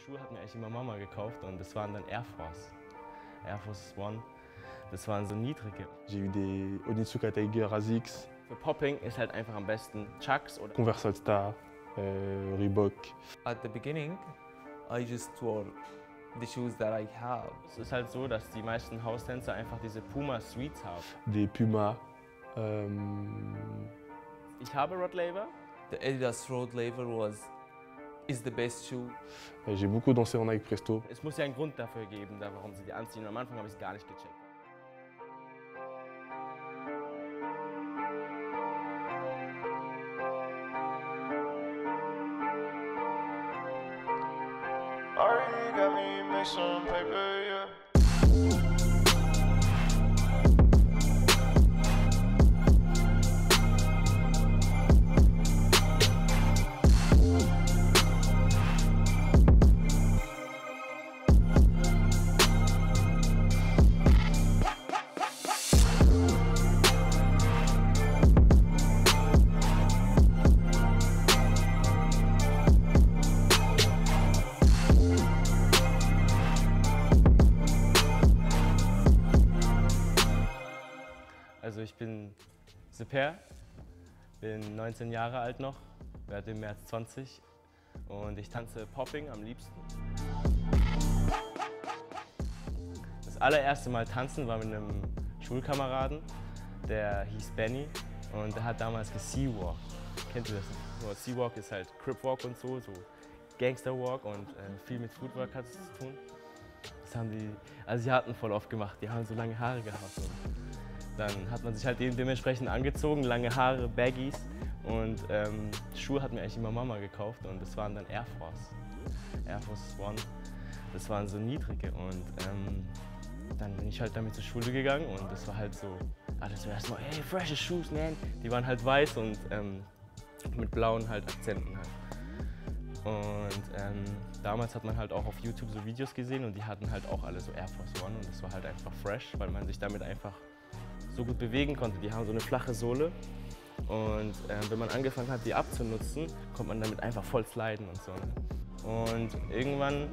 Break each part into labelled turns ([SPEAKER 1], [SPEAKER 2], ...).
[SPEAKER 1] Schuhe hat mir eigentlich immer Mama gekauft und das waren dann Air Force. Air Force One. Das waren so niedrige.
[SPEAKER 2] J'ai eu des Onitsuka Tiger ASICS.
[SPEAKER 1] Für Popping ist halt einfach am besten Chucks oder
[SPEAKER 2] Converse All Star, Reebok.
[SPEAKER 3] At the beginning, I just wore the shoes that I have.
[SPEAKER 1] Es ist halt so, dass die meisten Haustänzer einfach diese Puma Suites haben.
[SPEAKER 2] Des Puma.
[SPEAKER 1] Ich habe Rod Laver.
[SPEAKER 3] The Adidas Road Laver is the best shoe.
[SPEAKER 2] J'ai beaucoup dansé en Nike Presto.
[SPEAKER 1] Es muss ja einen Grund dafür geben, warum sie die anziehen. Und am Anfang habe ich es gar nicht gecheckt.
[SPEAKER 4] Already got me make some paper, yeah.
[SPEAKER 1] Also ich bin Seper, bin 19 Jahre alt noch, werde im März 20 und ich tanze Popping am liebsten. Das allererste Mal tanzen war mit einem Schulkameraden, der hieß Benny und der hat damals Sea-Walk. Kennt ihr das? Sea-Walk ist halt Crip-Walk und so Gangster-Walk und viel mit Footwork hat es zu tun. Das haben die Asiaten voll oft gemacht, die haben so lange Haare gehabt. Und dann hat man sich halt dementsprechend angezogen, lange Haare, Baggies und Schuhe hat mir eigentlich immer Mama gekauft und das waren dann Air Force One. Das waren so niedrige und dann bin ich halt damit zur Schule gegangen und das war halt so, das war erstmal, hey, freshe shoes, man. Die waren halt weiß und mit blauen halt Akzenten halt. Und damals hat man halt auch auf YouTube so Videos gesehen und die hatten halt auch alle so Air Force One und das war halt einfach fresh, weil man sich damit einfach so gut bewegen konnte. Die haben so eine flache Sohle und wenn man angefangen hat, die abzunutzen, konnte man damit einfach voll sliden und so. Ne? Und irgendwann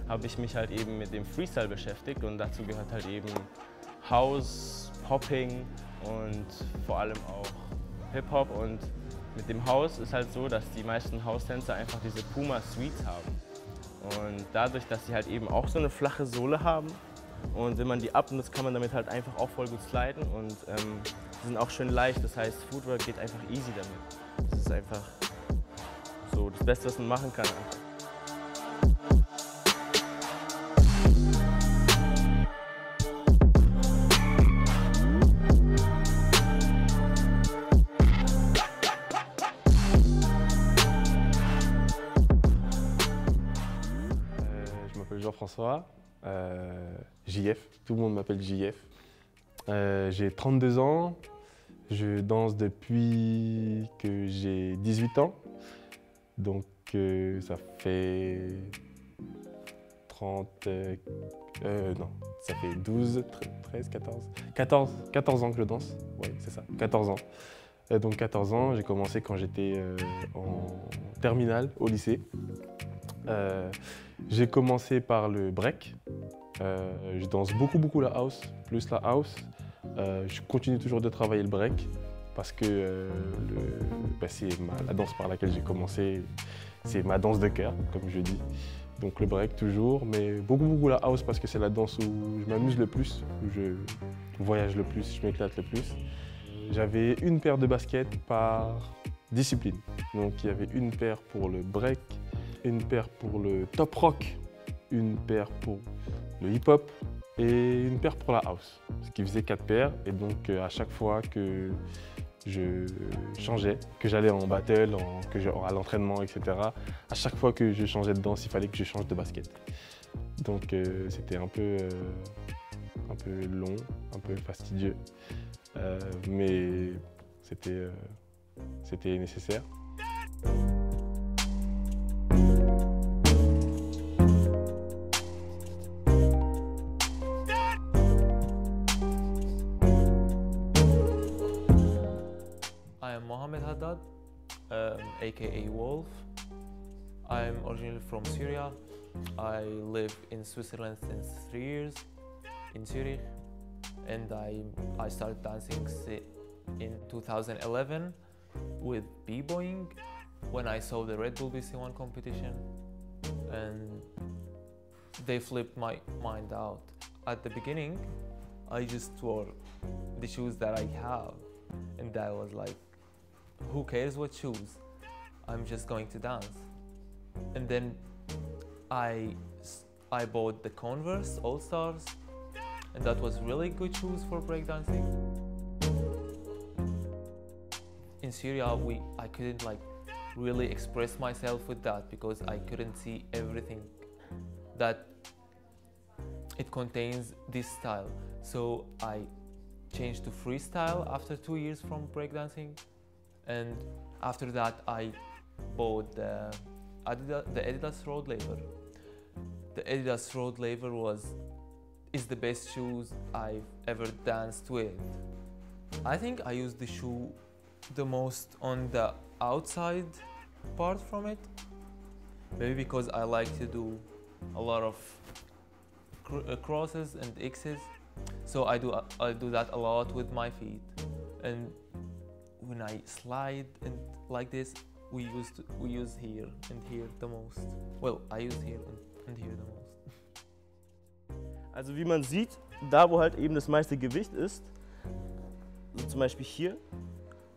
[SPEAKER 1] habe ich mich halt eben mit dem Freestyle beschäftigt und dazu gehört halt eben House, Popping und vor allem auch Hip-Hop. Und mit dem House ist halt so, dass die meisten House-Tänzer einfach diese Puma Suites haben. Und dadurch, dass sie halt eben auch so eine flache Sohle haben, und wenn man die abnutzt, kann man damit halt einfach auch voll gut sliden und die sind auch schön leicht, das heißt Footwork geht einfach easy damit. Das ist einfach so das Beste, was man machen kann.
[SPEAKER 2] Je m'appelle Jean-François. JF, tout le monde m'appelle JF. J'ai 32 ans, je danse depuis que j'ai 18 ans, donc ça fait 12, 13, 14 ans que je danse, oui c'est ça, 14 ans. Donc 14 ans, j'ai commencé quand j'étais en terminale au lycée. J'ai commencé par le break. Je danse beaucoup la house, plus la house. Je continue toujours de travailler le break parce que c'est la danse par laquelle j'ai commencé, c'est ma danse de cœur, comme je dis. Donc le break toujours, mais beaucoup la house parce que c'est la danse où je m'amuse le plus, où je voyage le plus, je m'éclate le plus. J'avais une paire de baskets par discipline. Donc il y avait une paire pour le break, une paire pour le top rock, une paire pour le hip-hop et une paire pour la house. Ce qui faisait 4 paires et donc à chaque fois que je changeais, que j'allais en battle, à l'entraînement, etc. À chaque fois que je changeais de danse, il fallait que je change de basket. Donc c'était un peu long, un peu fastidieux, mais c'était nécessaire.
[SPEAKER 3] I am Mohamed Haddad, aka Wolf. I'm originally from Syria. I live in Switzerland since 3 years, in Zurich, and I started dancing in 2011 with b-boying when I saw the Red Bull BC1 competition, and they flipped my mind out. At the beginning, I just wore the shoes that I have, and I was like, who cares what shoes? I'm just going to dance. And then I bought the Converse All-Stars, and that was really good shoes for breakdancing. In Syria, I couldn't really express myself with that because I couldn't see everything that it contains this style. So I changed to freestyle after 2 years from breakdancing, and after that I bought the Adidas Road Laver. The Adidas Road Laver is the best shoes I've ever danced with. I think I use the shoe the most on the outside part from it, maybe because I like to do a lot of crosses and X's, so I do that a lot with my feet. And when I slide and like this, we use here and here the most. Well, I use here and here the most.
[SPEAKER 1] Also wie man sieht, da wo halt eben das meiste Gewicht ist, so zum Beispiel hier,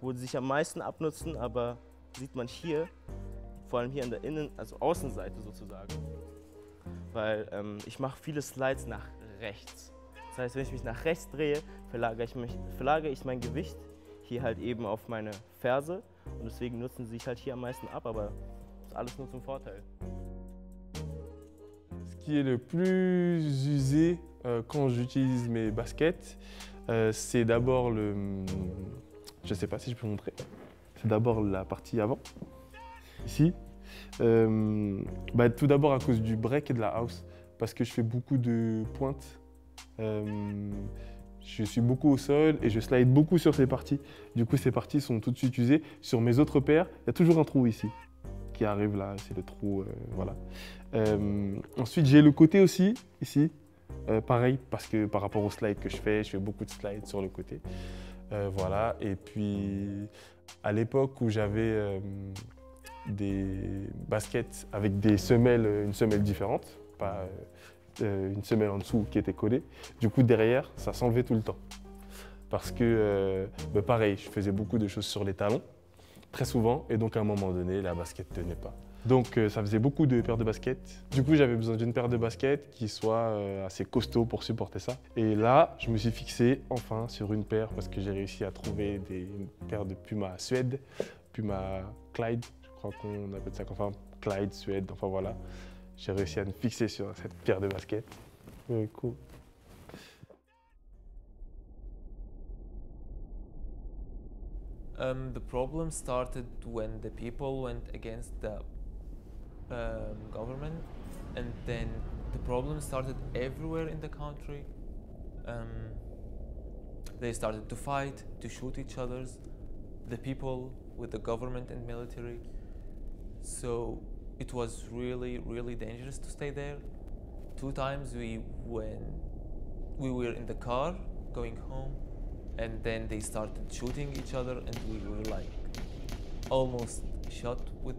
[SPEAKER 1] wo sie sich am meisten abnutzen, aber sieht man hier, vor allem hier an der also Außenseite sozusagen, weil ich mache viele Slides nach rechts. Das heißt, wenn ich mich nach rechts drehe, verlagere ich mein Gewicht hier halt eben auf meine Ferse, und deswegen nutzen sie sich halt hier am meisten ab, aber das ist alles nur zum Vorteil.
[SPEAKER 2] Ce qui est le plus usé quand j'utilise mes baskets, c'est d'abord je ne sais pas si je peux montrer, c'est d'abord la partie avant, ici. Tout d'abord à cause du break et de la house, parce que je fais beaucoup de pointes. Je suis beaucoup au sol et je slide beaucoup sur ces parties. Du coup, ces parties sont tout de suite usées. Sur mes autres paires, il y a toujours un trou ici qui arrive là, c'est le trou, voilà. Ensuite, j'ai le côté aussi, ici, pareil, parce que par rapport au slide que je fais beaucoup de slides sur le côté. Voilà, et puis à l'époque où j'avais des baskets avec des semelles, une semelle différente, pas une semelle en dessous qui était collée. Du coup, derrière, ça s'enlevait tout le temps. Parce que, pareil, je faisais beaucoup de choses sur les talons, très souvent, et donc à un moment donné, la basket ne tenait pas. Donc ça faisait beaucoup de paires de baskets. Du coup, j'avais besoin d'une paire de baskets qui soit assez costaud pour supporter ça. Et là, je me suis fixé enfin sur une paire parce que j'ai réussi à trouver une paire de Puma Suède, Puma Clyde, je crois qu'on appelle ça comme ça, Clyde, Suède, enfin voilà. J'ai réussi à me fixer sur cette paire de baskets. Cool.
[SPEAKER 3] The problem started when the people went against the government, and then the problem started everywhere in the country. They started to fight, to shoot each other, the people with the government and military. So it was really, really dangerous to stay there. 2 times we were in the car going home, and then they started shooting each other, and we were like almost shot with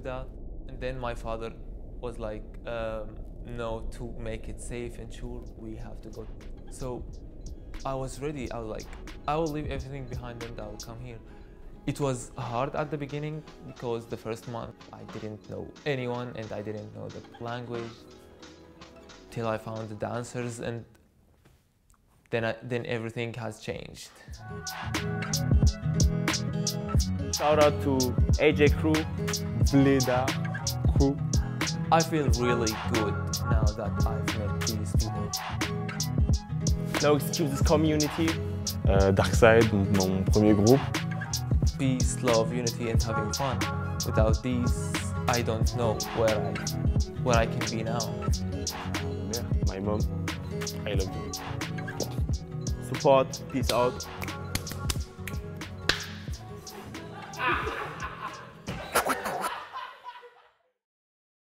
[SPEAKER 3] that. And then my father was like, no, to make it safe and sure, we have to go. So I was ready. I was like, I will leave everything behind and I will come here. It was hard at the beginning because the first month I didn't know anyone and I didn't know the language till I found the dancers, and then everything has changed.
[SPEAKER 1] Shout out to AJ Crew,
[SPEAKER 2] Bleda Crew.
[SPEAKER 3] I feel really good now that I've met these people.
[SPEAKER 1] No Excuses Community,
[SPEAKER 2] Darkside, mon premier groupe.
[SPEAKER 3] Peace, love, unity, and having fun. Without these, I don't know where I can be now.
[SPEAKER 2] My mom, I love you.
[SPEAKER 1] Support, peace out.